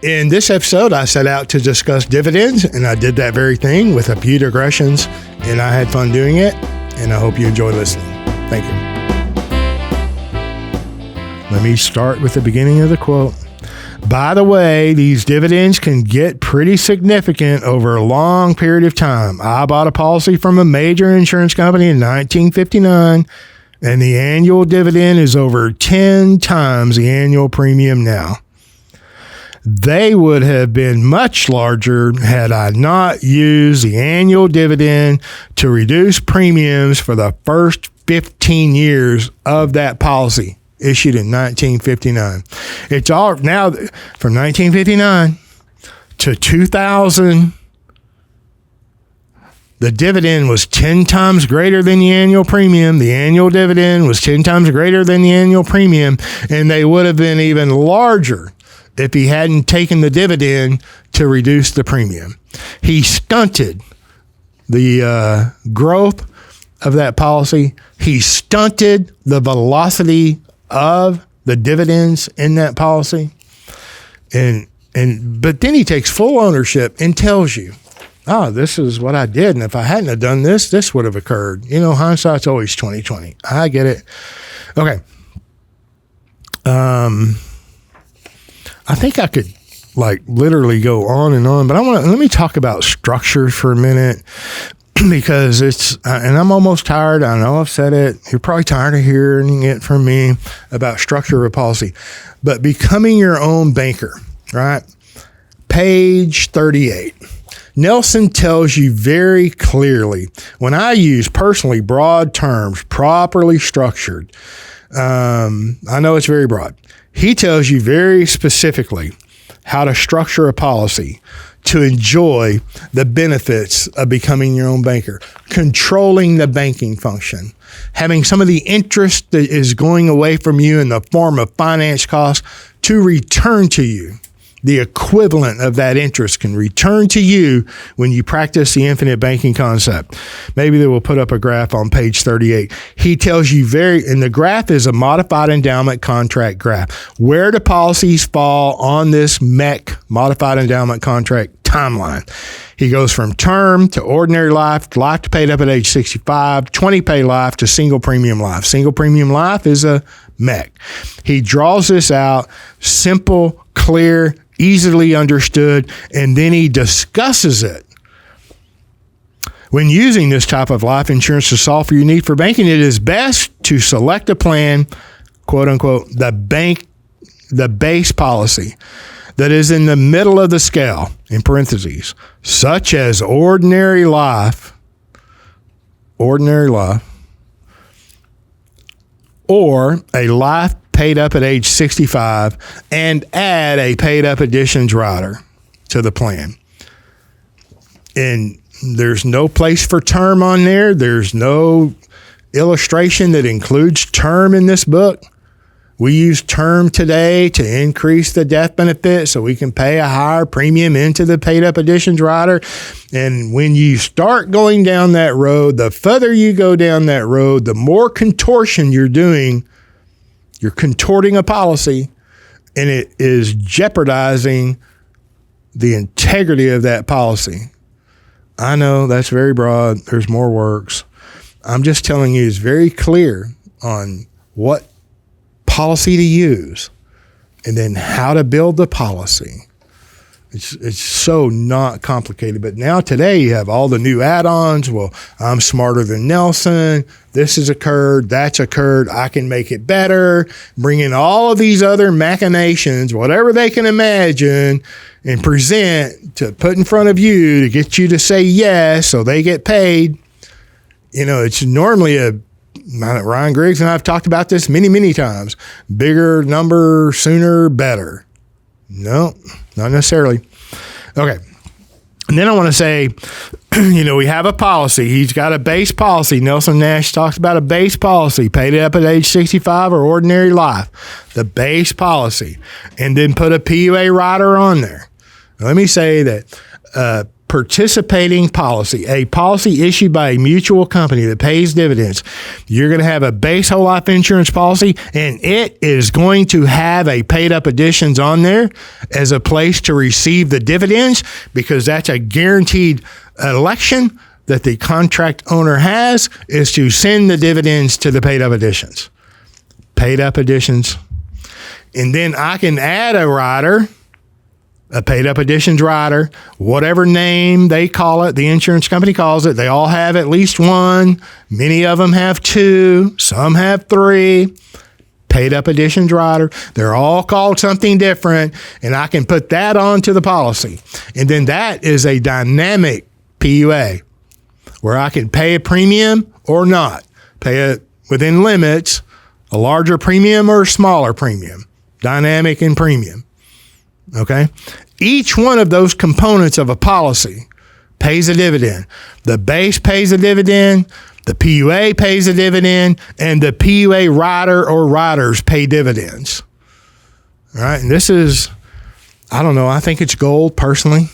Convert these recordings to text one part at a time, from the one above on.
In this episode, I set out to discuss dividends, and I did that very thing with a few digressions, and I had fun doing it, and I hope you enjoy listening. Thank you. Let me start with the beginning of the quote. By the way, these dividends can get pretty significant over a long period of time. I bought a policy from a major insurance company in 1959, and the annual dividend is over 10 times the annual premium now. They would have been much larger had I not used the annual dividend to reduce premiums for the first 15 years of that policy issued in 1959. It's all now from 1959 to 2000. The dividend was 10 times greater than the annual premium. The annual dividend was 10 times greater than the annual premium, and they would have been even larger if he hadn't taken the dividend to reduce the premium. He stunted the growth of that policy. He stunted the velocity of the dividends in that policy. But then he takes full ownership and tells you, oh, this is what I did. And if I hadn't have done this, this would have occurred. You know, hindsight's always 20/20. I get it. Okay. I think I could literally go on and on, but let me talk about structure for a minute, because and I'm almost tired. I know I've said it. You're probably tired of hearing it from me about structure of a policy, but becoming your own banker, right? Page 38. Nelson tells you very clearly, when I use personally broad terms, properly structured, I know it's very broad. He tells you very specifically how to structure a policy to enjoy the benefits of becoming your own banker, controlling the banking function, having some of the interest that is going away from you in the form of finance costs to return to you. The equivalent of that interest can return to you when you practice the infinite banking concept. Maybe they will put up a graph on page 38. He tells you and the graph is a modified endowment contract graph. Where do policies fall on this MEC, modified endowment contract timeline? He goes from term to ordinary life, life to paid up at age 65, 20 pay life to single premium life. Single premium life is a MEC. He draws this out, simple, clear, easily understood, and then he discusses it. When using this type of life insurance to solve for your need for banking, it is best to select a plan, quote unquote, the base policy that is in the middle of the scale, in parentheses, such as ordinary life, or a life paid up at age 65, and add a paid up additions rider to the plan. And there's no place for term on there. There's no illustration that includes term in this book. We use term today to increase the death benefit so we can pay a higher premium into the paid up additions rider. And when you start going down that road, the further you go down that road, the more contortion you're doing. You're contorting a policy, and it is jeopardizing the integrity of that policy. I know that's very broad. There's more works. I'm just telling you it's very clear on what policy to use and then how to build the policy. It's so not complicated. But now today you have all the new add-ons. Well, I'm smarter than Nelson. This has occurred. That's occurred. I can make it better. Bring in all of these other machinations, whatever they can imagine, and present to put in front of you to get you to say yes so they get paid. You know, it's normally Ryan Griggs and I've talked about this many, many times. Bigger number, sooner, better. No, not necessarily. Okay. And then I want to say, we have a policy. He's got a base policy. Nelson Nash talks about a base policy, paid up at age 65 or ordinary life, the base policy, and then put a PUA rider on there. Now, let me say that participating policy, a policy issued by a mutual company that pays dividends. You're going to have a base whole life insurance policy, and it is going to have a paid up additions on there as a place to receive the dividends, because that's a guaranteed election that the contract owner has, is to send the dividends to the paid up additions. Paid up additions. And then I can add a rider, a paid up additions rider, whatever name they call it, the insurance company calls it. They all have at least one. Many of them have two. Some have three. Paid up additions rider. They're all called something different, and I can put that onto the policy. And then that is a dynamic PUA where I can pay a premium or not. Pay it within limits, a larger premium or a smaller premium. Dynamic and premium. Okay? Each one of those components of a policy pays a dividend. The base pays a dividend, the PUA pays a dividend, and the PUA rider or riders pay dividends. All right? And this is, I don't know, I think it's gold personally.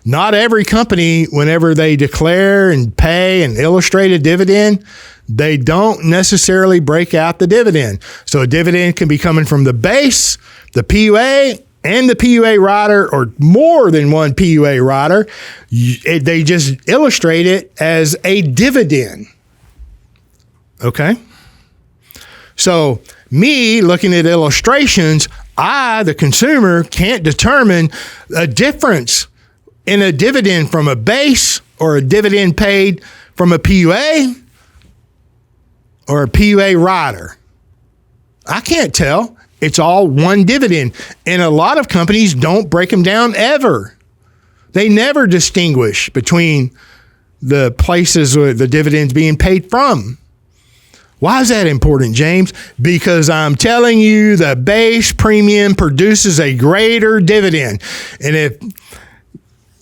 Not every company, whenever they declare and pay and illustrate a dividend, they don't necessarily break out the dividend. So a dividend can be coming from the base, the PUA, and the PUA rider, or more than one PUA rider. They just illustrate it as a dividend. Okay? So me looking at illustrations, I, the consumer, can't determine a difference in a dividend from a base or a dividend paid from a PUA or a PUA rider. I can't tell. It's all one dividend. And a lot of companies don't break them down ever. They never distinguish between the places where the dividends being paid from. Why is that important, James? Because I'm telling you the base premium produces a greater dividend. And if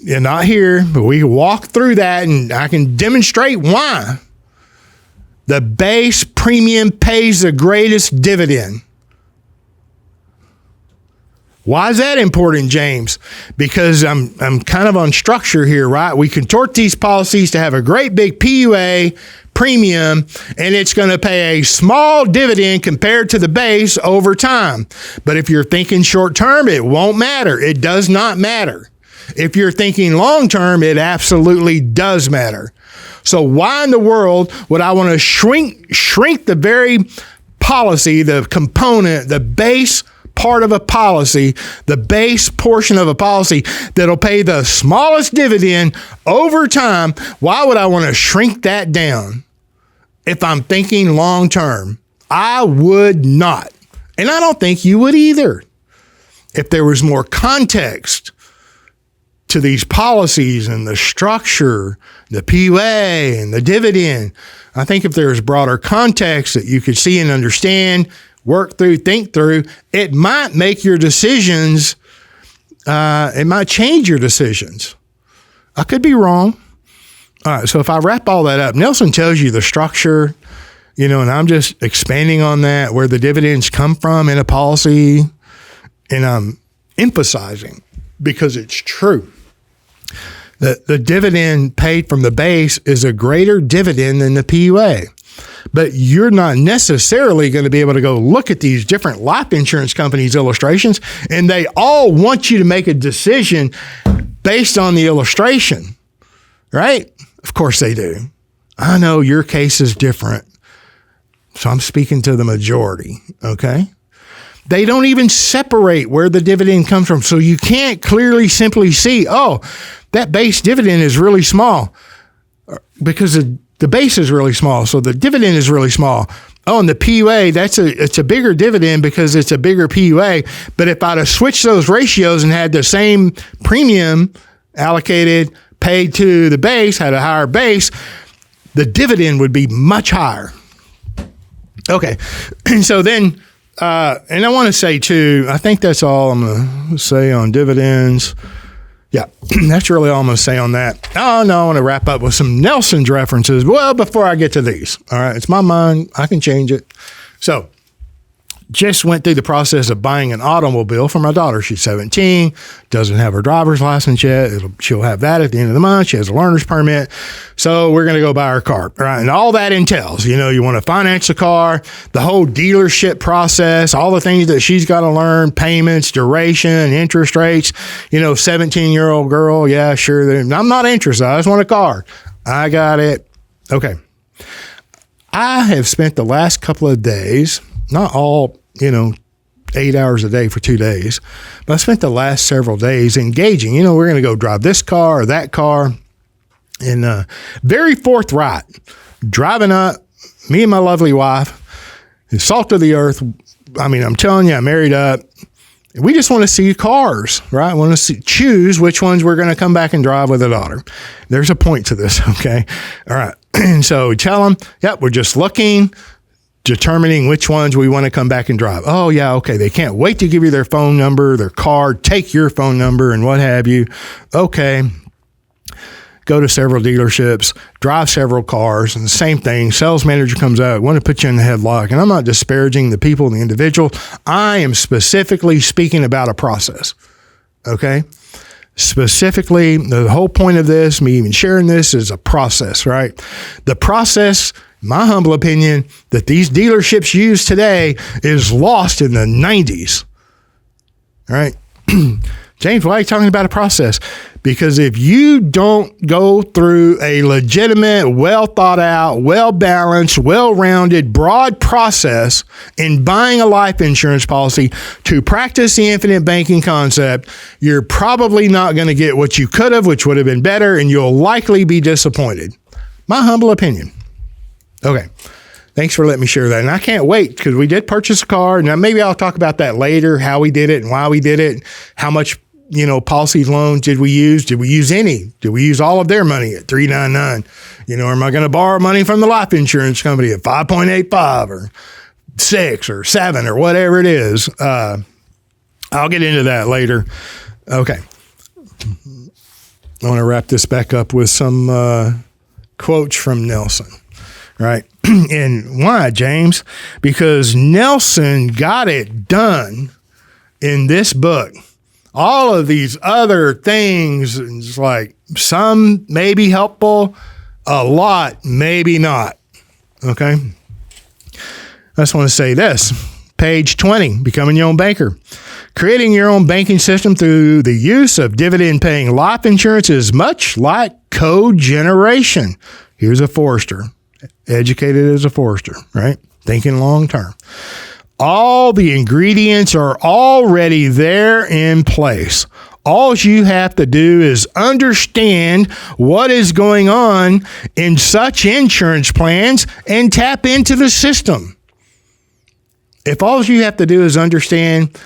you're not here, but we can walk through that and I can demonstrate why. The base premium pays the greatest dividend. Why is that important, James? Because I'm kind of on structure here, right? We contort these policies to have a great big PUA premium, and it's going to pay a small dividend compared to the base over time. But if you're thinking short term, it won't matter. It does not matter. If you're thinking long term, it absolutely does matter. So why in the world would I want to shrink the very policy, the component, the base part of a policy, the base portion of a policy that'll pay the smallest dividend over time? Why would I want to shrink that down if I'm thinking long term? I would not. And I don't think you would either. If there was more context to these policies and the structure, the PUA and the dividend, I think if there's broader context that you could see and understand, work through, think through, it might make your decisions, it might change your decisions. I could be wrong. All right, so if I wrap all that up, Nelson tells you the structure, and I'm just expanding on that, where the dividends come from in a policy, and I'm emphasizing, because it's true, that the dividend paid from the base is a greater dividend than the PUA. But you're not necessarily going to be able to go look at these different life insurance companies' illustrations, and they all want you to make a decision based on the illustration, right? Of course they do. I know your case is different, so I'm speaking to the majority, okay? They don't even separate where the dividend comes from, so you can't clearly simply see, oh, that base dividend is really small because the base is really small, so the dividend is really small. Oh, and the PUA, it's a bigger dividend because it's a bigger PUA. But if I'd have switched those ratios and had the same premium allocated, paid to the base, had a higher base, the dividend would be much higher. Okay, and so then, and I want to say too, I think that's all I'm going to say on dividends. Yeah, that's really all I'm going to say on that. Oh, no, I want to wrap up with some Nelson's references. Well, before I get to these, all right, it's my mind. I can change it. So just went through the process of buying an automobile for my daughter. She's 17, doesn't have her driver's license yet. She'll have that at the end of the month. She has a learner's permit. So we're going to go buy her car, right? And all that entails, you want to finance the car, the whole dealership process, all the things that she's got to learn, payments, duration, interest rates, 17-year-old girl. Yeah, sure. I'm not interested. I just want a car. I got it. Okay. I have spent the last couple of days, not all, 8 hours a day for 2 days, but I spent the last several days engaging. We're going to go drive this car or that car, and very forthright, driving up, me and my lovely wife, salt of the earth. I mean, I'm telling you, I married up. We just want to see cars, right? Want to choose which ones we're going to come back and drive with a daughter. There's a point to this, okay? All right. And so we tell them, yep, we're just looking, determining which ones we want to come back and drive. Oh, yeah, okay. They can't wait to give you their phone number, their card, take your phone number and what have you. Okay. Go to several dealerships, drive several cars, and the same thing. Sales manager comes out, want to put you in the headlock. And I'm not disparaging the people and the individual. I am specifically speaking about a process. Okay? Specifically, the whole point of this, me even sharing this, is a process, right? The process, my humble opinion, that these dealerships use today is lost in the 90s. All right? James, why are you talking about a process? Because if you don't go through a legitimate, well thought out, well balanced, well rounded, broad process in buying a life insurance policy to practice the infinite banking concept, you're probably not going to get what you could have, which would have been better, and you'll likely be disappointed. My humble opinion. Okay. Thanks for letting me share that. And I can't wait, because we did purchase a car. Now, maybe I'll talk about that later, how we did it and why we did it, how much policies, loans did we use? Did we use any? Did we use all of their money at 3.99? Or am I going to borrow money from the life insurance company at 5.85 or 6 or 7 or whatever it is? I'll get into that later. Okay. I want to wrap this back up with some quotes from Nelson, right? And why, James? Because Nelson got it done in this book. All of these other things, it's like some may be helpful, a lot maybe not. Okay. I just want to say this. Page 20, becoming your own banker. Creating your own banking system through the use of dividend paying life insurance is much like code generation. Here's a forester, educated as a forester, right? Thinking long term. All the ingredients are already there in place. All you have to do is understand what is going on in such insurance plans and tap into the system. If all you have to do is understand,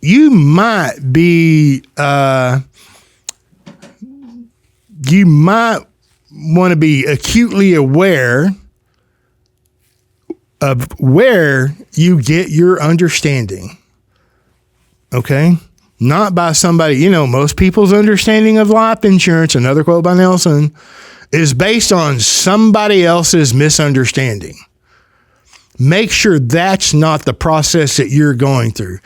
you might want to be acutely aware of where you get your understanding. Okay? Not by somebody, most people's understanding of life insurance, another quote by Nelson, is based on somebody else's misunderstanding. Make sure that's not the process that you're going through.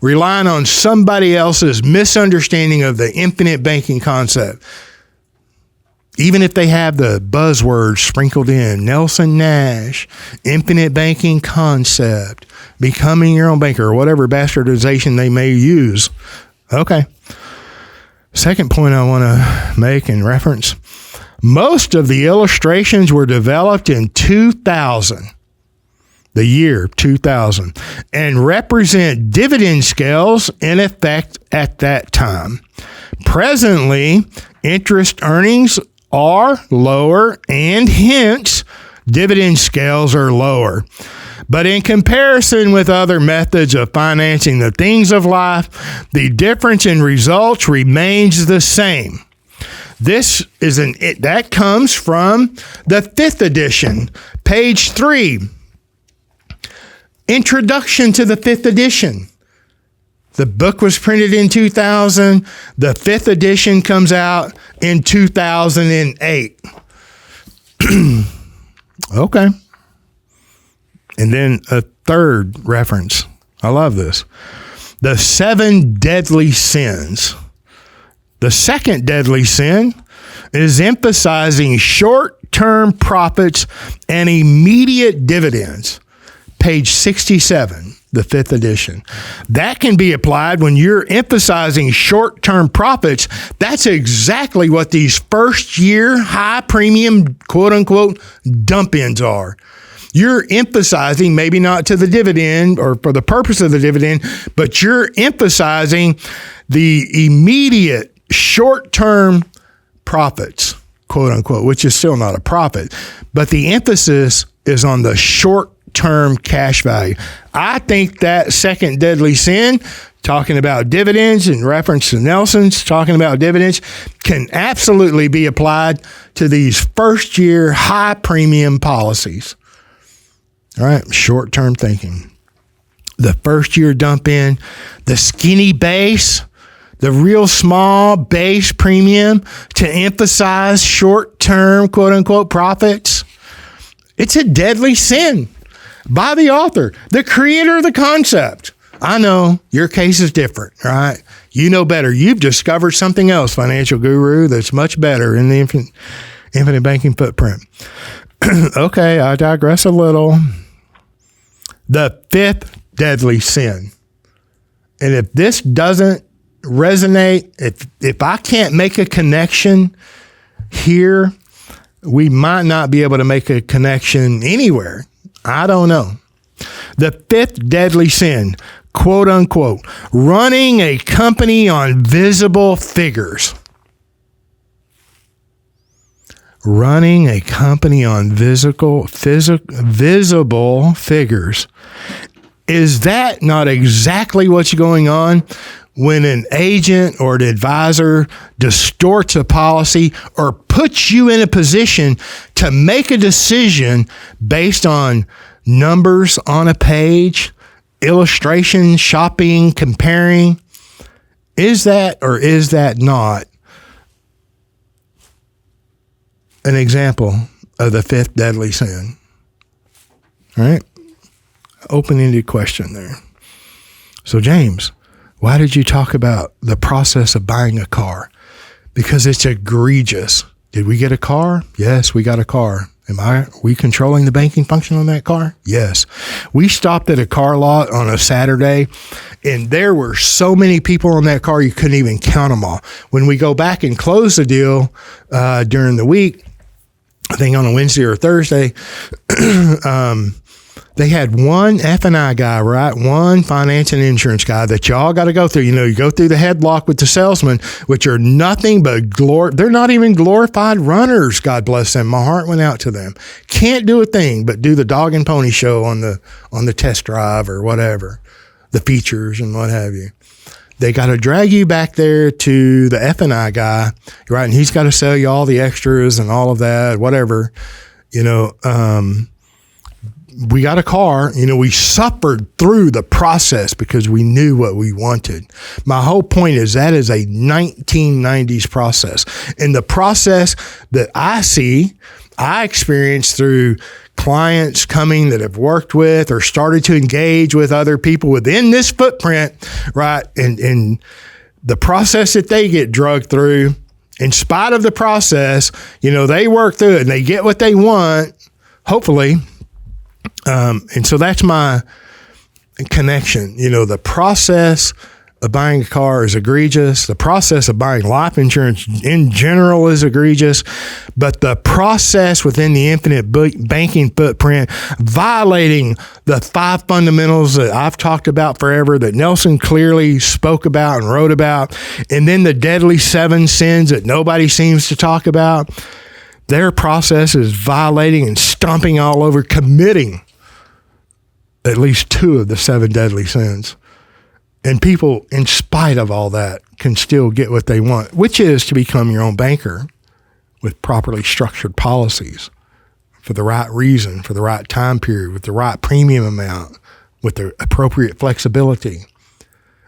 Relying on somebody else's misunderstanding of the infinite banking concept. Even if they have the buzzwords sprinkled in, Nelson Nash, infinite banking concept, becoming your own banker, or whatever bastardization they may use. Okay. Second point I want to make and reference. Most of the illustrations were developed in 2000, the year 2000, and represent dividend scales in effect at that time. Presently, interest earnings are lower, and hence dividend scales are lower. But in comparison with other methods of financing the things of life, the difference in results remains the same. That comes from the 5th edition, page 3. Introduction to the 5th edition. The book was printed in 2000. The 5th edition comes out in 2008. Okay. And then a third reference I love this. The 7 deadly sins. The second deadly sin is emphasizing short-term profits and immediate dividends. Page 67, the 5th edition. That can be applied when you're emphasizing short-term profits. That's exactly what these first-year high-premium, quote-unquote, dump-ins are. You're emphasizing, maybe not to the dividend or for the purpose of the dividend, but you're emphasizing the immediate short-term profits, quote unquote, which is still not a profit, but the emphasis is on the short-term cash value. I think that second deadly sin, talking about dividends in reference to Nelson's talking about dividends, can absolutely be applied to these first-year high-premium policies. All right, short-term thinking. The first-year dump-in, the skinny base, the real small base premium to emphasize short-term, quote-unquote, profits. It's a deadly sin by the author, the creator of the concept. I know your case is different, right? You know better. You've discovered something else, financial guru, that's much better in the infinite banking footprint. Okay, I digress a little. The 5th deadly sin. And if this doesn't resonate, if I can't make a connection here, we might not be able to make a connection anywhere. I don't know. The 5th deadly sin, quote unquote, running a company on visible figures. Running a company on visible figures. Is that not exactly what's going on when an agent or an advisor distorts a policy or puts you in a position to make a decision based on numbers on a page, illustration, shopping, comparing? Is that or is that not an example of the 5th deadly sin? All right. Open-ended question there. So, James, why did you talk about the process of buying a car? Because it's egregious. Did we get a car? Yes, we got a car. We controlling the banking function on that car? Yes. We stopped at a car lot on a Saturday, and there were so many people on that car, you couldn't even count them all. When we go back and close the deal during the week, I think on a Wednesday or Thursday, they had one F&I guy, right? One finance and insurance guy that y'all got to go through. You know, you go through the headlock with the salesman, which are nothing but they're not even glorified runners. God bless them. My heart went out to them. Can't do a thing but do the dog and pony show on the test drive or whatever, the features and what have you. They got to drag you back there to the F&I guy, right? And he's got to sell you all the extras and all of that, whatever, you know. We got a car, you know, we suffered through the process because we knew what we wanted. My whole point is that is a 1990s process. And the process that I experienced through clients coming that have worked with or started to engage with other people within this footprint, right? And the process that they get drugged through, in spite of the process, you know, they work through it and they get what they want, hopefully. And so that's my connection. You know, the process of buying a car is egregious. The process of buying life insurance in general is egregious. But the process within the infinite banking footprint, violating the 5 fundamentals that I've talked about forever, that Nelson clearly spoke about and wrote about, and then the deadly 7 sins that nobody seems to talk about, their process is violating and stomping all over, committing at least 2 of the 7 deadly sins. And people, in spite of all that, can still get what they want, which is to become your own banker with properly structured policies for the right reason, for the right time period, with the right premium amount, with the appropriate flexibility,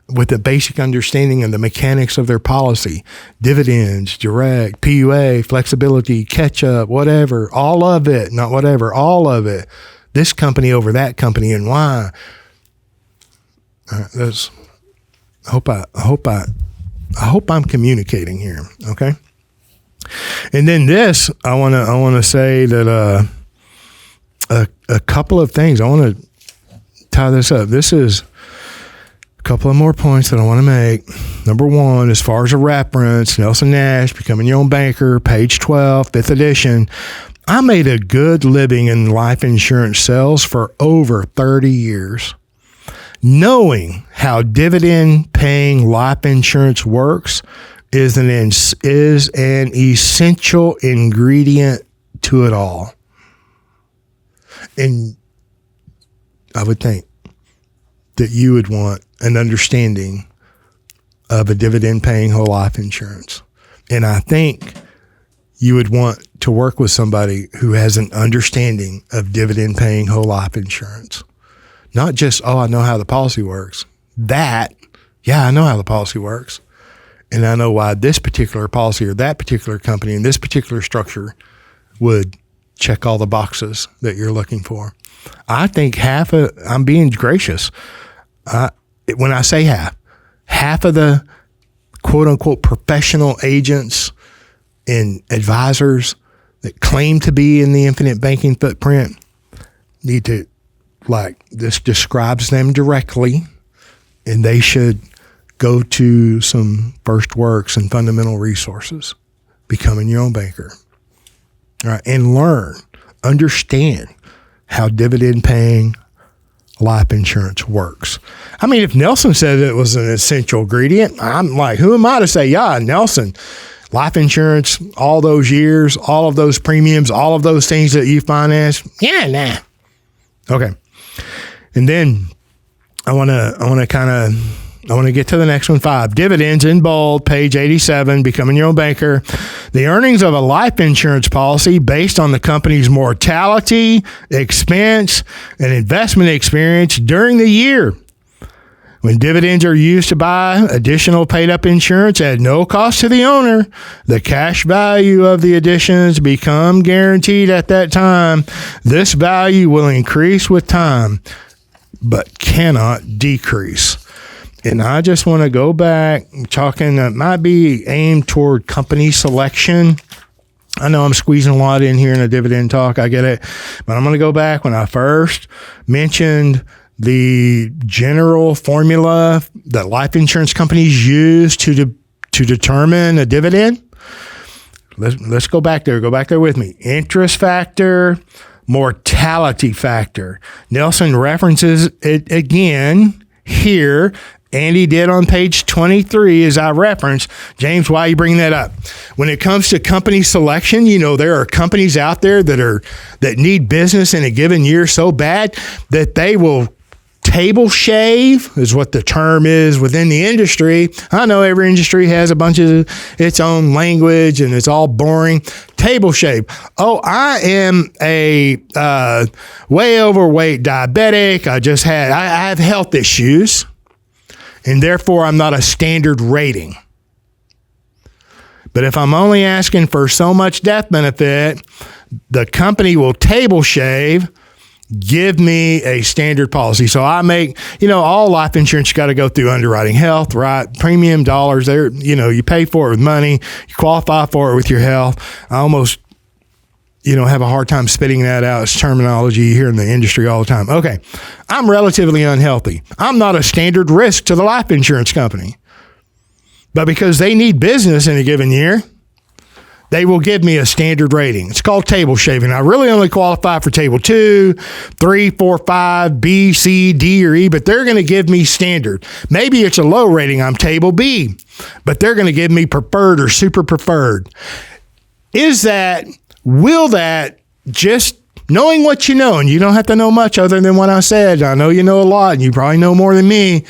with the basic understanding of the mechanics of their policy, dividends, direct, PUA, flexibility, catch up, whatever, all of it, not whatever, all of it. This company over that company, and why? All right, I hope I'm communicating here. Okay. And then this, I want to say that a couple of things. I want to tie this up. This is a couple of more points that I want to make. Number one, as far as a reference, Nelson Nash, Becoming Your Own Banker, page 12, 5th edition. I made a good living in life insurance sales for over 30 years. Knowing how dividend paying life insurance works is an essential ingredient to it all. And I would think that you would want an understanding of a dividend paying whole life insurance. And I think you would want to work with somebody who has an understanding of dividend paying whole life insurance. Not just, I know how the policy works. I know how the policy works. And I know why this particular policy or that particular company in this particular structure would check all the boxes that you're looking for. I think I'm being gracious. When I say half of the quote unquote professional agents and advisors that claim to be in the infinite banking footprint need to, this describes them directly, and they should go to some First Works and fundamental resources, Becoming Your Own Banker. All right, and understand how dividend paying life insurance works. I mean, if Nelson said it was an essential ingredient, I'm like, who am I to say, yeah, Nelson, life insurance, all those years, all of those premiums, all of those things that you financed? Yeah, nah. Okay. And then I want to get to the next one. 5, dividends in bold, page 87, Becoming Your Own Banker. The earnings of a life insurance policy based on the company's mortality, expense, and investment experience during the year. When dividends are used to buy additional paid-up insurance at no cost to the owner, the cash value of the additions become guaranteed at that time. This value will increase with time, but cannot decrease. And I just want to go back, talking that might be aimed toward company selection. I know I'm squeezing a lot in here in a dividend talk. I get it. But I'm going to go back when I first mentioned the general formula that life insurance companies use to determine a dividend. Let's go back there. Go back there with me. Interest factor, mortality factor. Nelson references it again here, and he did on page 23 as I referenced. James, why are you bringing that up? When it comes to company selection, there are companies out there that need business in a given year so bad that they will table shave, is what the term is within the industry. I know every industry has a bunch of its own language and it's all boring. Table shave. Oh, I am a way overweight diabetic. I have health issues, and therefore I'm not a standard rating. But if I'm only asking for so much death benefit, the company will table shave, give me a standard policy. So I make, all life insurance, you got to go through underwriting health, right? Premium dollars there, you pay for it with money, you qualify for it with your health. I almost, have a hard time spitting that out. It's terminology you hear in the industry all the time. Okay. I'm relatively unhealthy. I'm not a standard risk to the life insurance company, but because they need business in a given year, they will give me a standard rating. It's called table shaving. I really only qualify for table 2, 3, 4, 5, B, C, D, or E, but they're going to give me standard. Maybe it's a low rating. I'm table B, but they're going to give me preferred or super preferred. Will that, just knowing what you know, and you don't have to know much other than what I said. I know you know a lot, and you probably know more than me,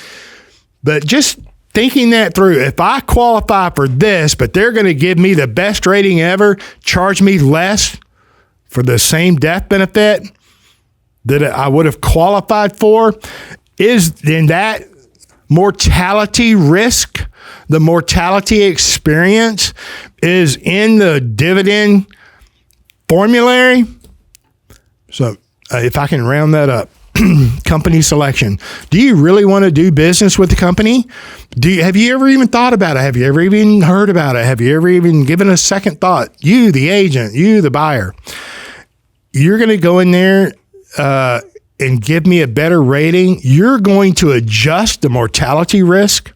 but just thinking that through, if I qualify for this, but they're going to give me the best rating ever, charge me less for the same death benefit that I would have qualified for, is then that mortality risk, the mortality experience is in the dividend formulary. So if I can round that up, company selection. Do you really want to do business with the company? Have you ever even thought about it? Have you ever even heard about it? Have you ever even given a second thought? You, the agent, you, the buyer, you're going to go in there and give me a better rating. You're going to adjust the mortality risk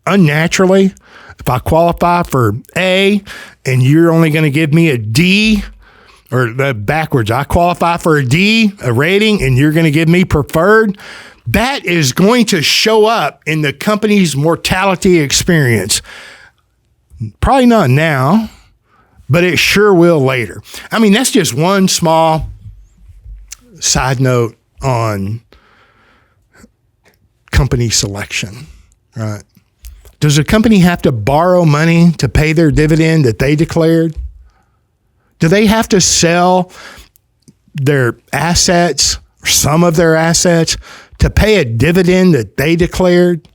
unnaturally. If I qualify for A and you're only going to give me a D, or backwards, I qualify for a D, a rating, and you're going to give me preferred, that is going to show up in the company's mortality experience. Probably not now, but it sure will later. I mean, that's just one small side note on company selection, right? Does a company have to borrow money to pay their dividend that they declared? Do they have to sell their assets, or some of their assets, to pay a dividend that they declared?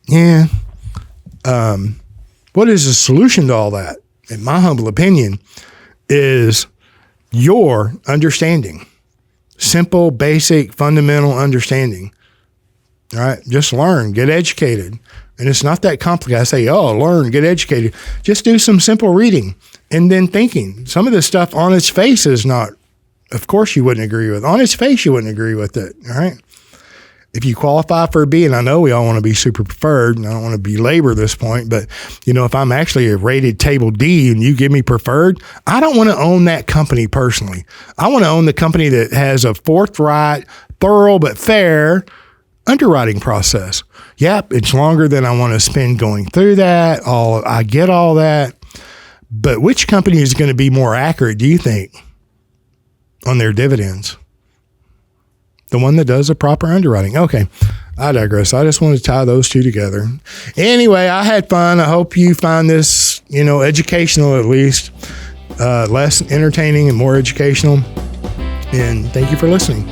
Yeah. What is the solution to all that? In my humble opinion, is your understanding. Simple, basic, fundamental understanding. All right? Just learn, get educated. And it's not that complicated. I say, learn, get educated. Just do some simple reading and then thinking. Some of this stuff on its face is not, of course you wouldn't agree with. On its face, you wouldn't agree with it, all right? If you qualify for a B, and I know we all want to be super preferred, and I don't want to belabor this point, but, if I'm actually a rated table D and you give me preferred, I don't want to own that company personally. I want to own the company that has a forthright, thorough, but fair underwriting process. Yep, it's longer than I want to spend going through that. I get all that. But which company is going to be more accurate, do you think, on their dividends? The one that does the proper underwriting. Okay, I digress. I just want to tie those two together. Anyway, I had fun. I hope you find this, educational at least, less entertaining and more educational. And thank you for listening.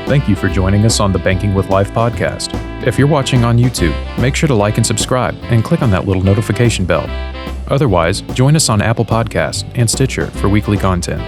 Thank you for joining us on the Banking with Life podcast. If you're watching on YouTube, make sure to like and subscribe and click on that little notification bell. Otherwise, join us on Apple Podcasts and Stitcher for weekly content.